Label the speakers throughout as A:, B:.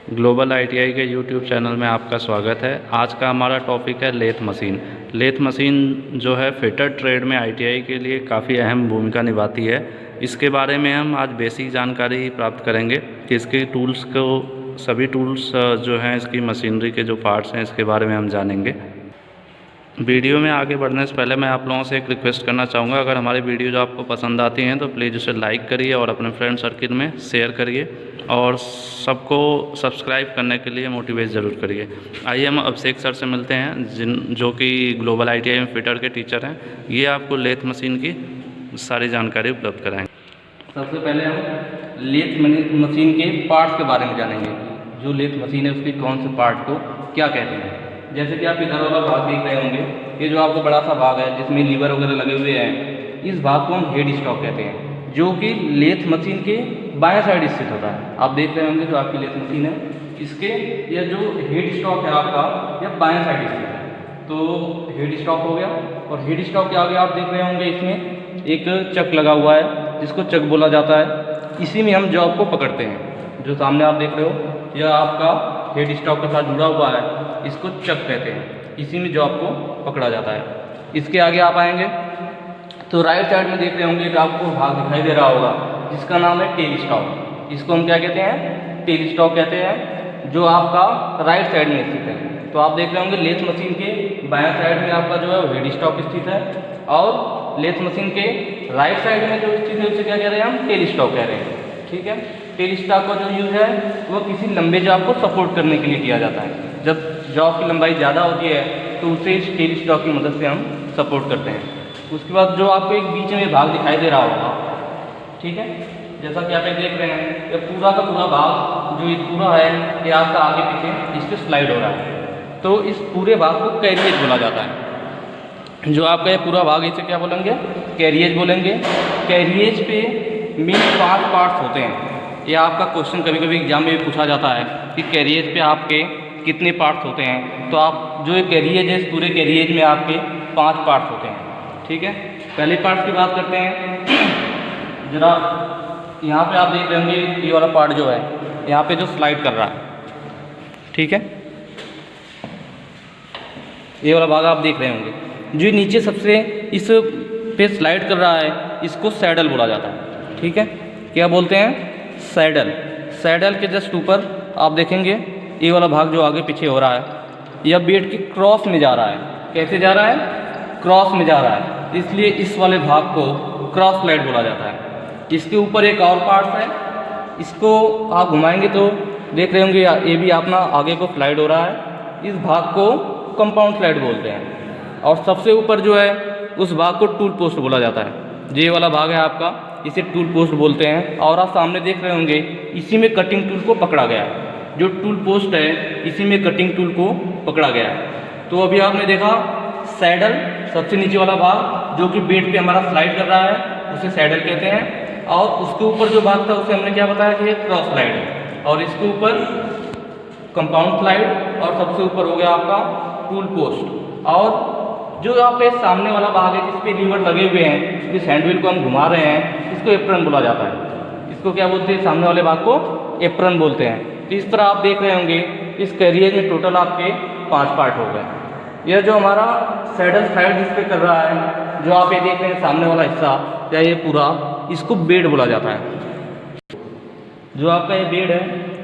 A: Global ITI के YouTube channel में आपका स्वागत है। आज का हमारा टॉपिक है लेथ मशीन। लेथ मशीन जो है फिटर ट्रेड में आईटीआई के लिए काफ़ी अहम भूमिका निभाती है। इसके बारे में हम आज बेसिक जानकारी प्राप्त करेंगे कि इसके टूल्स को सभी टूल्स जो हैं इसकी मशीनरी के जो पार्ट्स हैं इसके बारे में हम जानेंगे। वीडियो में आगे बढ़ने से पहले मैं आप लोगों से एक रिक्वेस्ट करना चाहूँगा, अगर हमारी वीडियो जो आपको पसंद आती हैं तो प्लीज़ उसे लाइक करिए और अपने फ्रेंड सर्किल में शेयर करिए और सबको सब्सक्राइब करने के लिए मोटिवेट ज़रूर करिए। आइए हम अभिषेक सर से मिलते हैं जो कि ग्लोबल आईटीआई में फिटर के टीचर हैं। ये आपको लेथ मशीन की सारी जानकारी उपलब्ध कराएंगे।
B: सबसे पहले हम लेथ मशीन के पार्ट्स के बारे में जानेंगे। जो लेथ मशीन है उसके कौन से पार्ट को क्या कहते हैं। जैसे कि आप इधर वाला भाग देख रहे होंगे, ये जो आपको बड़ा सा भाग है जिसमें लीवर वगैरह लगे हुए हैं, इस भाग को हम हेड स्टॉक कहते हैं, जो कि लेथ मशीन के बाएं साइड स्थित होता है। आप देख रहे होंगे जो आपकी लेथ मशीन है, इसके यह जो हेड स्टॉक है आपका यह बाएं साइड स्थित है। तो हेड स्टॉक हो गया। और हेड स्टॉक के आगे आप देख रहे होंगे इसमें एक चक लगा हुआ है जिसको चक बोला जाता है। इसी में हम जॉब को पकड़ते हैं। जो सामने आप देख रहे हो यह आपका हेड स्टॉक के साथ जुड़ा हुआ है, इसको चक कहते हैं। इसी में जॉब को पकड़ा जाता है। इसके आगे आप आएंगे तो राइट साइड में देख रहे होंगे कि आपको भाग दिखाई दे रहा होगा जिसका नाम है टेल स्टॉक। इसको हम क्या कहते हैं? टेल स्टॉक कहते हैं, जो आपका राइट साइड में स्थित है। तो आप देख रहे होंगे लेथ मशीन के बाएं साइड में आपका जो है हेड स्टॉक स्थित है और लेथ मशीन के राइट साइड में जो स्थित है उसे क्या कह रहे हैं? हम टेल स्टॉक कह रहे हैं। ठीक है। टेल स्टॉक का जो यूज़ है वो किसी लंबे जॉब को सपोर्ट करने के लिए किया जाता है। जब जॉब की लंबाई ज़्यादा होती है तो उसे इस टेल स्टॉक की मदद से हम सपोर्ट करते हैं। उसके बाद जो आपको एक बीच में भाग दिखाई दे रहा होगा, ठीक है, जैसा कि आप देख रहे हैं, ये पूरा का पूरा भाग जो ये पूरा है ये आपका आगे पीछे इस पर स्लाइड हो रहा है। तो इस पूरे भाग को कैरिएज बोला जाता है। जो आपका ये पूरा भाग इसे क्या बोलेंगे? कैरिएज बोलेंगे। कैरिएज पे मेन 5 पार्ट्स होते हैं। ये आपका क्वेश्चन कभी कभी एग्जाम में भी पूछा जाता है कि कैरिएज पे आपके कितने पार्ट्स होते हैं। तो आप जो कैरिएज है इस पूरे कैरिएज में आपके 5 पार्ट्स होते हैं। ठीक है। पहले पार्ट की बात करते हैं। जरा यहाँ पे आप देख रहे होंगे ये वाला पार्ट जो है यहाँ पे जो स्लाइड कर रहा है, ठीक है, ये वाला भाग आप देख रहे होंगे जो नीचे सबसे इस पे स्लाइड कर रहा है, इसको सैडल बोला जाता है। ठीक है। क्या बोलते हैं? सैडल। सैडल के जस्ट ऊपर आप देखेंगे ये वाला भाग जो आगे पीछे हो रहा है यह बेड के क्रॉस में जा रहा है। कैसे जा रहा है? क्रॉस में जा रहा है, इसलिए इस वाले भाग को क्रॉस स्लाइड बोला जाता है। इसके ऊपर एक और पार्ट है, इसको आप घुमाएंगे तो देख रहे होंगे ये भी अपना आगे को स्लाइड हो रहा है। इस भाग को कंपाउंड स्लाइड बोलते हैं। और सबसे ऊपर जो है उस भाग को टूल पोस्ट बोला जाता है। ये वाला भाग है आपका, इसे टूल पोस्ट बोलते हैं। और आप सामने देख रहे होंगे इसी में कटिंग टूल को पकड़ा गया है। जो टूल पोस्ट है इसी में कटिंग टूल को पकड़ा गया है। तो अभी आपने देखा सैडल, सबसे नीचे वाला भाग जो कि बेड पे हमारा स्लाइड कर रहा है उसे सैडल कहते हैं। और उसके ऊपर जो भाग था उसे हमने क्या बताया कि क्रॉस स्लाइड है। और इसके ऊपर कंपाउंड स्लाइड और सबसे ऊपर हो गया आपका टूल पोस्ट। और जो आपके सामने वाला भाग है जिस पे लीवर लगे हुए हैं, जिस हैंडविल को हम घुमा रहे हैं, इसको एप्रन बोला जाता है। इसको क्या बोलते हैं? सामने वाले भाग को एप्रन बोलते हैं। तो इस तरह आप देख रहे होंगे इस कैरियर में टोटल आपके 5 पार्ट हो गए। यह जो हमारा सैडल साइड जिस पे कर रहा है, जो आप ये देख रहे हैं सामने वाला हिस्सा या ये पूरा, इसको बेड बोला जाता है। जो आपका ये बेड है,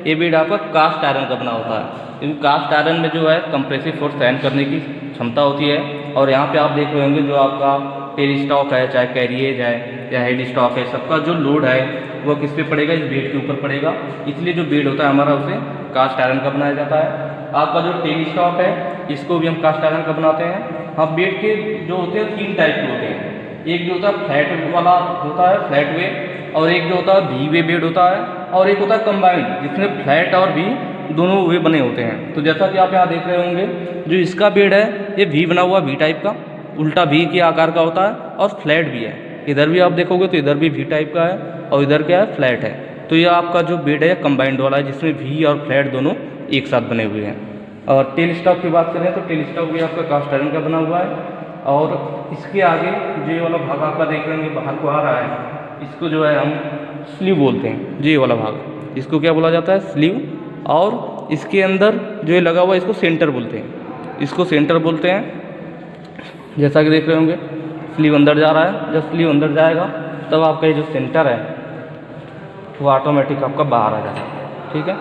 B: ये बेड आपका कास्ट आयरन का बना होता है। क्योंकि कास्ट आयरन में जो है कंप्रेसिव फोर्स सहन करने की क्षमता होती है। और यहाँ पे आप देख रहे होंगे जो आपका टेल स्टॉक है, चाहे कैरिएज है या हेड स्टॉक है, सबका जो लोड है वो किस पे पड़ेगा? इस बेड के ऊपर पड़ेगा। इसलिए जो बेड होता है हमारा उसे कास्ट आयरन का बनाया जाता है। आपका जो टेल स्टॉक है इसको भी हम कास्ट आयरन का बनाते हैं। हाँ, बेड के जो होते हैं 3 टाइप के होते हैं। एक जो होता है फ्लैट वाला होता है, फ्लैट वे, और एक जो होता है वी वे बेड होता है, और एक होता है कंबाइंड जिसमें फ्लैट और वी दोनों वे बने होते हैं। तो जैसा कि आप यहाँ देख रहे होंगे जो इसका बेड है ये वी बना हुआ वी टाइप का, उल्टा वी के आकार का होता है और फ्लैट भी है। इधर भी आप देखोगे तो इधर भी वी टाइप का है और इधर क्या है? फ्लैट है। तो ये आपका जो बेड है कंबाइंड वाला है जिसमें वी और फ्लैट दोनों एक साथ बने हुए हैं। और टेल स्टॉक की बात करें तो टेल स्टॉक भी आपका कास्ट आयरन का बना हुआ है। और इसके आगे जो ये वाला भाग आपका देख रहे होंगे बाहर को आ रहा है, इसको जो है हम स्लीव बोलते हैं। ये वाला भाग इसको क्या बोला जाता है? स्लीव। और इसके अंदर जो ये लगा हुआ है इसको सेंटर बोलते हैं, इसको सेंटर बोलते हैं। जैसा कि देख रहे होंगे स्लीव अंदर जा रहा है, जब स्लीव अंदर जाएगा तब आपका ये जो सेंटर है वो ऑटोमेटिक आपका बाहर आ जाएगा। ठीक है,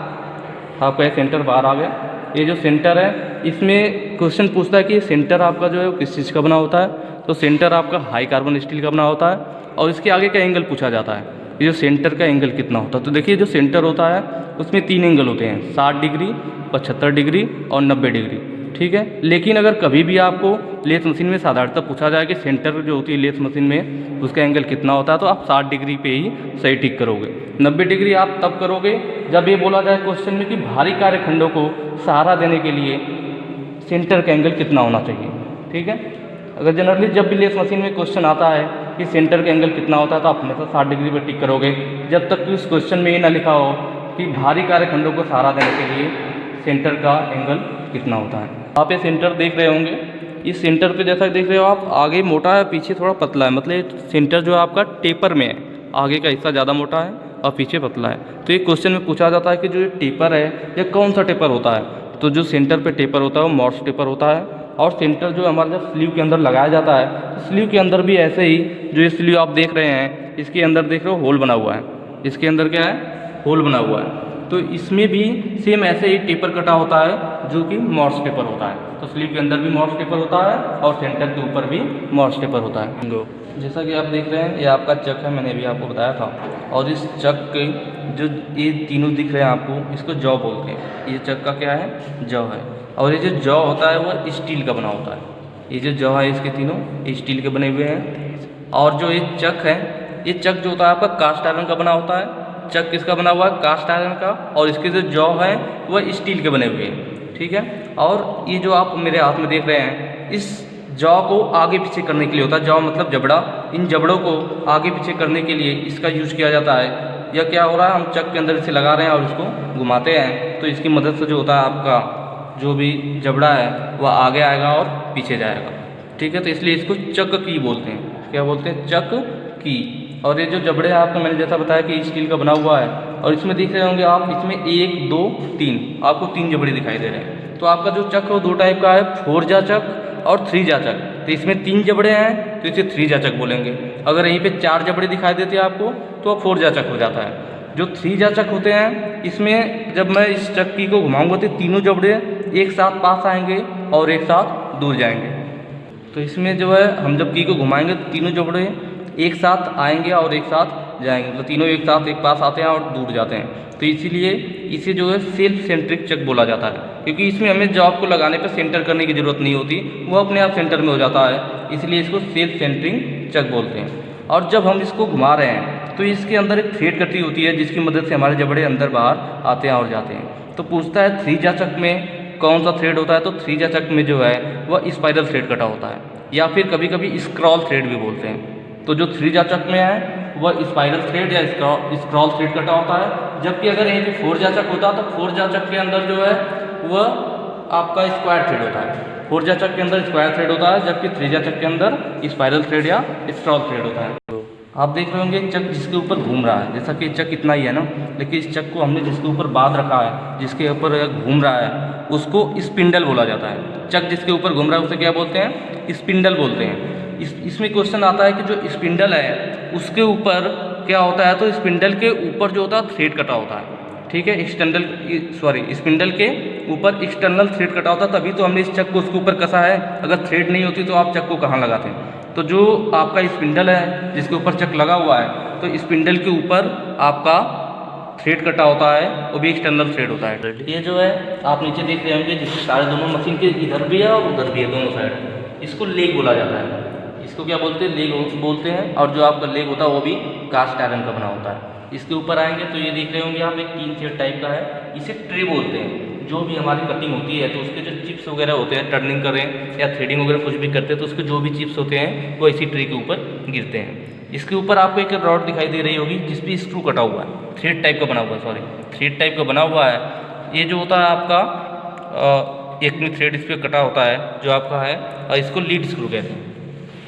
B: आपका ये सेंटर बाहर आ गया। ये जो सेंटर है इसमें क्वेश्चन पूछता है कि सेंटर आपका जो है वो किस चीज़ का बना होता है, तो सेंटर आपका हाई कार्बन स्टील का बना होता है और इसके आगे का एंगल पूछा जाता है, ये जो सेंटर का एंगल कितना होता है। तो देखिए जो सेंटर होता है उसमें 3 एंगल होते हैं, 60 डिग्री, 75 डिग्री और 90 डिग्री। ठीक है, लेकिन अगर कभी भी आपको लेथ मशीन में साधारणतः पूछा जाए कि सेंटर जो होती है लेथ मशीन में उसका एंगल कितना होता है, तो आप 60 डिग्री पे ही सही टिक करोगे। 90 डिग्री आप तब करोगे जब ये बोला जाए क्वेश्चन में कि भारी कार्यखंडों को सहारा देने के लिए सेंटर का एंगल कितना होना चाहिए। ठीक है, अगर जनरली जब भी लेथ मशीन में क्वेश्चन आता है कि सेंटर का एंगल कितना होता है तो आप हमेशा 60 डिग्री पर टिक करोगे, जब तक कि उस क्वेश्चन में ये ना लिखा हो कि भारी कार्यखंडों को सहारा देने के लिए सेंटर का एंगल कितना होता है। आप ये सेंटर देख रहे होंगे, इस सेंटर पे जैसा देख रहे हो आप, आगे मोटा है पीछे थोड़ा पतला है, मतलब सेंटर जो है आपका टेपर में है, आगे का हिस्सा ज़्यादा मोटा है और पीछे पतला है। तो ये क्वेश्चन में पूछा जाता है कि जो ये टेपर है ये कौन सा टेपर होता है, तो जो सेंटर पे टेपर होता है वो मॉर्स टेपर होता है। और सेंटर जो हमारे जब स्लीव के अंदर लगाया जाता है तो स्लीव के अंदर भी ऐसे ही जो ये स्लीव आप देख रहे हैं इसके अंदर देख रहे हो होल बना हुआ है, इसके अंदर क्या है होल बना हुआ है, तो इसमें भी सेम ऐसे ही टेपर कटा होता है जो कि मॉर्स टेपर होता है। तो स्लीव के अंदर भी मॉर्स टेपर होता है और सेंटर के ऊपर भी मॉर्स टेपर होता है। जैसा कि आप देख रहे हैं ये आपका चक है, मैंने भी आपको बताया था, और इस चक के जो ये तीनों दिख रहे हैं आपको इसको जॉ बोलते हैं। ये चक का क्या है जॉ है, और ये जो जॉ होता है वो स्टील का बना होता है। ये जो जॉ है इसके तीनों स्टील के बने हुए हैं। और जो ये चक है ये चक जो होता है आपका कास्ट आयरन का बना होता है। चक किसका बना हुआ है कास्ट आयरन का, और इसके जो जॉ है वह स्टील के बने हुए हैं। ठीक है, और ये जो आप मेरे हाथ में देख रहे हैं इस जॉ को आगे पीछे करने के लिए होता है, जॉ मतलब जबड़ा, इन जबड़ों को आगे पीछे करने के लिए इसका यूज किया जाता है। या क्या हो रहा है हम चक के अंदर इसे लगा रहे हैं और इसको घुमाते हैं, तो इसकी मदद से जो होता है आपका जो भी जबड़ा है वह आगे आएगा और पीछे जाएगा। ठीक है, तो इसलिए इसको चक की बोलते हैं। क्या बोलते हैं चक की। और ये जो जबड़े हैं आपको मैंने जैसा बताया कि स्टील का बना हुआ है, और इसमें दिख रहे होंगे आप इसमें 1 2 3 आपको 3 जबड़े दिखाई दे रहे हैं। तो आपका जो चक है वो 2 टाइप का है, 4 जा चक और 3 जा चक। तो इसमें 3 जबड़े हैं तो इसे 3 जा चक बोलेंगे। अगर यहीं पे 4 जबड़े दिखाई देते हैं आपको तो 4 जा चक हो जाता है। जो 3 जा चक होते हैं इसमें जब मैं इस चक्की को घुमाऊंगा तो तीनों जबड़े एक साथ पास आएंगे और एक साथ दूर जाएंगे। तो इसमें जो है हम जब की को घुमाएंगे तो तीनों जबड़े एक साथ आएंगे और एक साथ जाएंगे, मतलब तीनों एक साथ एक पास आते हैं और दूर जाते हैं। तो इसीलिए इसे जो है सेल्फ सेंट्रिक चक बोला जाता है, क्योंकि इसमें हमें जॉब को लगाने पर सेंटर करने की ज़रूरत नहीं होती, वो अपने आप सेंटर में हो जाता है, इसलिए इसको सेल्फ सेंटरिंग चक बोलते हैं। और जब हम इसको घुमा रहे हैं तो इसके अंदर एक थ्रेड कटी होती है जिसकी मदद से हमारे जबड़े अंदर बाहर आते हैं और जाते हैं। तो पूछता है 3 जा चक में कौन सा थ्रेड होता है, तो 3 जा चक में जो है वह स्पाइरल थ्रेड कटा होता है, या फिर कभी कभी स्क्रॉल थ्रेड भी बोलते हैं। तो जो 3 जा चक में है वह स्पाइरल थ्रेड या स्क्रॉल थ्रेड कटा होता है, जबकि अगर यहीं पे 4 जा चक होता तो 4 जा चक के अंदर जो है वह आपका स्क्वायर थ्रेड होता है। 4 जा चक के अंदर स्क्वायर थ्रेड होता है, जबकि 3 जा चक के अंदर स्पाइरल थ्रेड या स्क्रॉल थ्रेड होता है। तो आप देख रहे होंगे चक जिसके ऊपर घूम रहा है, जैसा कि चक इतना ही है ना, लेकिन इस चक को हमने जिसके ऊपर बांध रखा है, जिसके ऊपर घूम रहा है, उसको स्पिंडल बोला जाता है। चक जिसके ऊपर घूम रहा है उसे क्या बोलते हैं, स्पिंडल बोलते हैं। इसमें क्वेश्चन आता है कि जो स्पिंडल है उसके ऊपर क्या होता है, तो स्पिंडल के ऊपर जो होता है थ्रेड कटा होता है। ठीक है, स्पिंडल के ऊपर एक्सटर्नल थ्रेड कटा होता है, तभी तो हमने इस चक को उसके ऊपर कसा है। अगर थ्रेड नहीं होती तो आप चक को कहाँ लगाते हैं। तो जो आपका स्पिंडल है जिसके ऊपर चक लगा हुआ है, तो स्पिंडल के ऊपर आपका थ्रेड कटा होता है, वो भी एक्सटर्नल थ्रेड होता है। ये जो है आप नीचे देख रहे होंगे जिसके सारे दोनों मशीन के इधर भी है और उधर भी है, दोनों साइड, इसको लेग बोला जाता है। इसको क्या बोलते हैं, लेग बोलते हैं। और जो आपका लेग होता है वो भी कास्ट आयरन का बना होता है। इसके ऊपर आएंगे तो ये देख रहे होंगे आप एक 3 सेट टाइप का है, इसे ट्रे बोलते हैं। जो भी हमारी कटिंग होती है तो उसके जो चिप्स वगैरह होते हैं, टर्निंग करें या थ्रेडिंग वगैरह कुछ भी करते हैं तो उसके जो भी चिप्स होते हैं वो इसी ट्रे के ऊपर गिरते हैं। इसके ऊपर आपको एक रॉड दिखाई दे रही होगी जिस पर स्क्रू कटा हुआ है, थ्रेड टाइप का बना हुआ है, थ्रेड टाइप का बना हुआ है। ये जो होता है आपका एक में थ्रेड इस पर कटा होता है जो आपका है, और इसको लीड स्क्रू कहते हैं।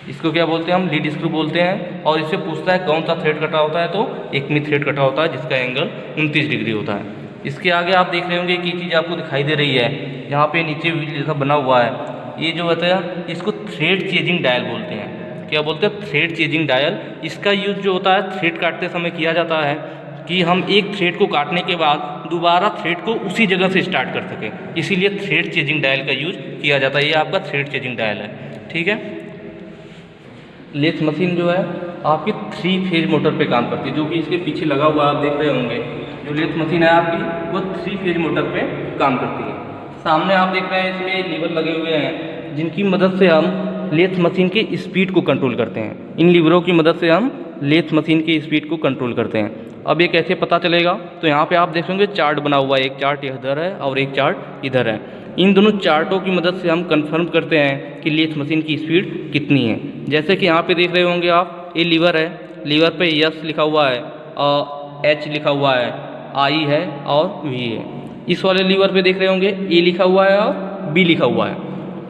B: इसको क्या बोलते हैं, हम लीड स्क्रू बोलते हैं। और इससे पूछता है कौन सा थ्रेड कटा होता है, तो एक में थ्रेड कटा होता है जिसका एंगल 29 डिग्री होता है। इसके आगे आप देख रहे होंगे कि चीज़ आपको दिखाई दे रही है, यहाँ पे नीचे व्हील जैसा बना हुआ है, ये जो होता है इसको थ्रेड चेजिंग डायल बोलते हैं। क्या बोलते हैं? Thread chasing dial. इसका यूज़ जो होता है थ्रेड काटते समय किया जाता है कि हम एक थ्रेड को काटने के बाद दोबारा थ्रेड को उसी जगह से स्टार्ट कर सकें, इसीलिए थ्रेड चेजिंग डायल का यूज़ किया जाता है। ये आपका थ्रेड चेजिंग डायल है, ठीक है। लेथ मशीन जो है आपकी 3 फेज मोटर पे काम करती है, जो कि इसके पीछे लगा हुआ आप देख रहे होंगे। जो लेथ मशीन है आपकी वो 3 फेज मोटर पे काम करती है। सामने आप देख रहे हैं इसमें लीवर लगे हुए हैं, जिनकी मदद से हम लेथ मशीन की स्पीड को कंट्रोल करते हैं। इन लीवरों की मदद से हम लेथ मशीन की स्पीड को कंट्रोल करते हैं। अब ये कैसे पता चलेगा? तो यहाँ पे आप देखेंगे चार्ट बना हुआ है, एक चार्ट इधर है और एक चार्ट इधर है। इन दोनों चार्टों की मदद से हम कंफर्म करते हैं कि लेथ मशीन की स्पीड कितनी है। जैसे कि यहाँ पे देख रहे होंगे आप, ये लीवर है, लीवर पे यस लिखा हुआ है और एच लिखा हुआ है, आई है और वी है। इस वाले लीवर पे देख रहे होंगे ए लिखा हुआ है और बी लिखा हुआ है,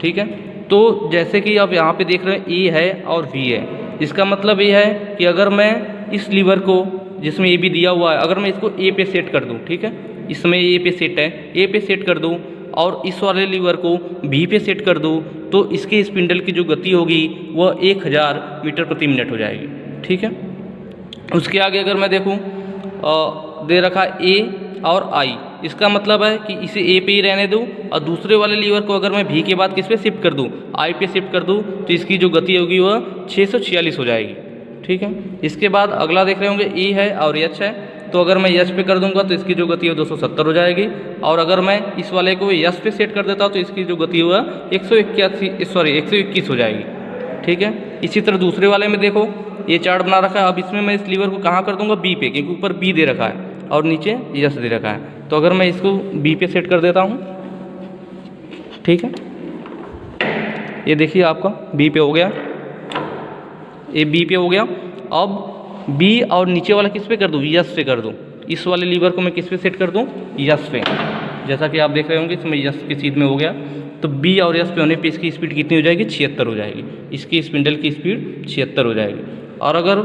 B: ठीक है। तो जैसे कि आप यहाँ पे देख रहे हैं ए है और वी है, इसका मतलब ये है कि अगर मैं इस लीवर को, जिसमें ए बी दिया हुआ है, अगर मैं इसको ए पे सेट कर दूँ, ठीक है, इसमें ए पे सेट है, ए पे सेट कर दूँ और इस वाले लीवर को बी पे सेट कर दूँ, तो इसके स्पिंडल की जो गति होगी वह 1000 मीटर प्रति मिनट हो जाएगी, ठीक है। उसके आगे अगर मैं देखूँ दे रखा ए और आई, इसका मतलब है कि इसे ए पे ही रहने दूँ और दूसरे वाले लीवर को अगर मैं भी के बाद किस पे शिफ्ट कर दूँ, आई पे शिफ्ट कर दूँ, तो इसकी जो गति होगी वह 646 हो जाएगी, ठीक है। इसके बाद अगला देख रहे होंगे ई है और एच है, तो अगर मैं यस पे कर दूंगा तो इसकी जो गति है 270 हो जाएगी। और अगर मैं इस वाले को यस पे सेट कर देता हूँ तो इसकी जो गति हुआ 121 हो जाएगी, ठीक है। इसी तरह दूसरे वाले में देखो, ये चार्ट बना रखा है। अब इसमें मैं इस लीवर को कहाँ कर दूंगा? बी पे, क्योंकि ऊपर बी दे रखा है और नीचे यस दे रखा है। तो अगर मैं इसको बी पे सेट कर देता हूँ, ठीक है, ये देखिए आपका बी पे हो गया, ये बी पे हो गया। अब बी और नीचे वाला किस पे कर दूँ? यस पे कर दूँ। इस वाले लीवर को मैं किस पे सेट कर दूँ? यस पे। जैसा कि आप देख रहे होंगे इसमें यस की सीध में हो गया, तो बी और यस पे होने पे इसकी स्पीड कितनी हो जाएगी? 76 हो जाएगी। इसकी स्पिंडल की स्पीड 76 हो जाएगी। और अगर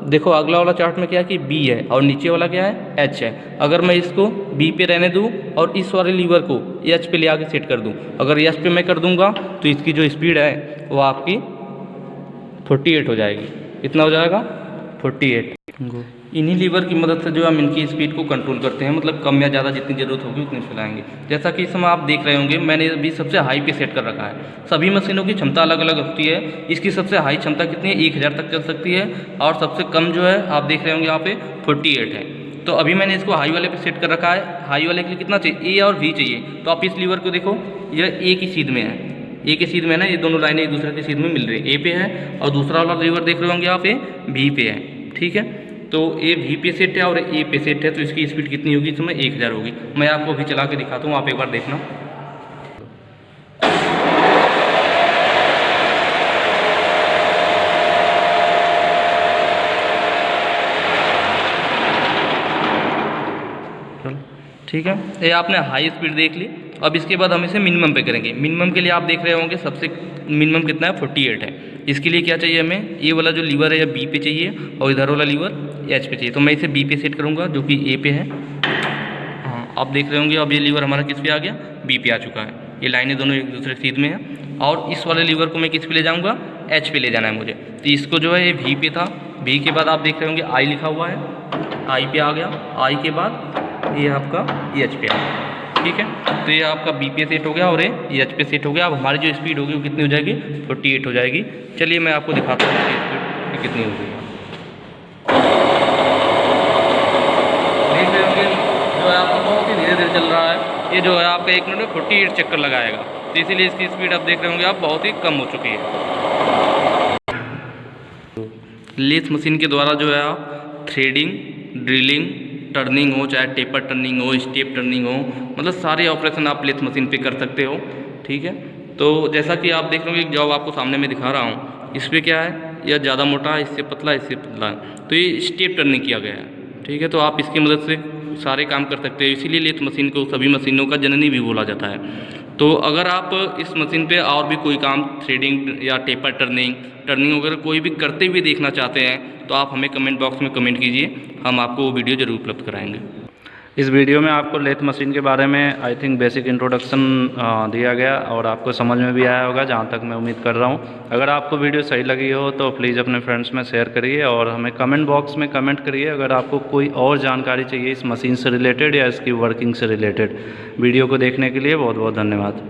B: देखो अगला वाला चार्ट में क्या है कि बी है और नीचे वाला क्या है? एच है। अगर मैं इसको बी पे रहने दूँ और इस वाले लीवर को एच पे ले आके सेट कर दूँ, अगर एच पे मैं कर दूँगा तो इसकी जो स्पीड है वो आपकी 48 हो जाएगी। कितना हो जाएगा? 48। इन्हीं लीवर की मदद से जो हम इनकी स्पीड को कंट्रोल करते हैं, मतलब कम या ज़्यादा जितनी ज़रूरत होगी उतनी चलाएंगे। जैसा कि इस समय आप देख रहे होंगे मैंने अभी सबसे हाई पे सेट कर रखा है। सभी मशीनों की क्षमता अलग अलग होती है। इसकी सबसे हाई क्षमता कितनी है? 1000 तक चल सकती है और सबसे कम जो है आप देख रहे होंगे यहाँ पे 48 है। तो अभी मैंने इसको हाई वाले पे सेट कर रखा है। हाई वाले के लिए कितना चाहिए? ए और वी चाहिए। तो आप इस लीवर को देखो, यह ए की सीध में है, ए के सीध में है ना, ये दोनों लाइनें एक दूसरे के सीध में मिल रही है। ए पे है और दूसरा वाला लीवर देख रहे होंगे आप ए भी पे है, ठीक है। तो ए भी पे सेट है और ए पे सेट है, तो इसकी स्पीड कितनी होगी? इसमें 1000 होगी। मैं आपको अभी चला के दिखाता हूँ, आप एक बार देखना। ठीक है, ये आपने हाई स्पीड देख ली। अब इसके बाद हम इसे मिनिमम पे करेंगे। मिनिमम के लिए आप देख रहे होंगे सबसे मिनिमम कितना है? 48 है। इसके लिए क्या चाहिए हमें? ये वाला जो लीवर है या बी पे चाहिए और इधर वाला लीवर एच पे चाहिए। तो मैं इसे बी पे सेट करूँगा जो कि ए पे है। हाँ, आप देख रहे होंगे अब ये लीवर हमारा किस पे आ गया? बी पे आ चुका है। ये लाइनें दोनों एक दूसरे सीध में हैं। और इस वाले लीवर को मैं किस पे ले जाऊँगा? एच पे ले जाना है मुझे। तो इसको जो है ये वी पे था, वी के बाद आप देख रहे होंगे आई लिखा हुआ है, आई पे आ गया। आई के बाद ये आपका एच पे आ गया, ठीक है। तो ये आपका बी पे सेट हो गया और ये एच पे सेट हो गया। अब हमारी जो स्पीड होगी वो कितनी हो जाएगी? 48 हो जाएगी। चलिए मैं आपको दिखाता हूँ इसकी स्पीड कितनी होगी। देख रहे होंगे जो है आपका बहुत ही धीरे धीरे चल रहा है। ये जो है आपका 1 मिनट में 48 चक्कर लगाएगा, तो इसीलिए इसकी स्पीड आप देख रहे होंगे आप बहुत ही कम हो चुकी है। लेथ मशीन के द्वारा जो है आप थ्रेडिंग, ड्रिलिंग, टर्निंग हो, चाहे टेपर टर्निंग हो, स्टेप टर्निंग हो, मतलब सारे ऑपरेशन आप लेथ मशीन पे कर सकते हो, ठीक है। तो जैसा कि आप देख रहे हो, एक जॉब आपको सामने में दिखा रहा हूँ, इस पर क्या है? यह ज़्यादा मोटा है, इससे पतला, इससे पतला है, तो ये स्टेप टर्निंग किया गया है, ठीक है। तो आप इसकी मदद से सारे काम कर सकते हो। इसीलिए लेथ मशीन को सभी मशीनों का जननी भी बोला जाता है। तो अगर आप इस मशीन पे और भी कोई काम थ्रेडिंग या टेपर टर्निंग वगैरह कोई भी करते हुए देखना चाहते हैं तो आप हमें कमेंट बॉक्स में कमेंट कीजिए, हम आपको वो वीडियो ज़रूर उपलब्ध कराएंगे।
A: इस वीडियो में आपको लेथ मशीन के बारे में आई थिंक बेसिक इंट्रोडक्शन दिया गया और आपको समझ में भी आया होगा, जहाँ तक मैं उम्मीद कर रहा हूँ। अगर आपको वीडियो सही लगी हो तो प्लीज़ अपने फ्रेंड्स में शेयर करिए और हमें कमेंट बॉक्स में कमेंट करिए अगर आपको कोई और जानकारी चाहिए इस मशीन से रिलेटेड या इसकी वर्किंग से रिलेटेड। वीडियो को देखने के लिए बहुत बहुत धन्यवाद।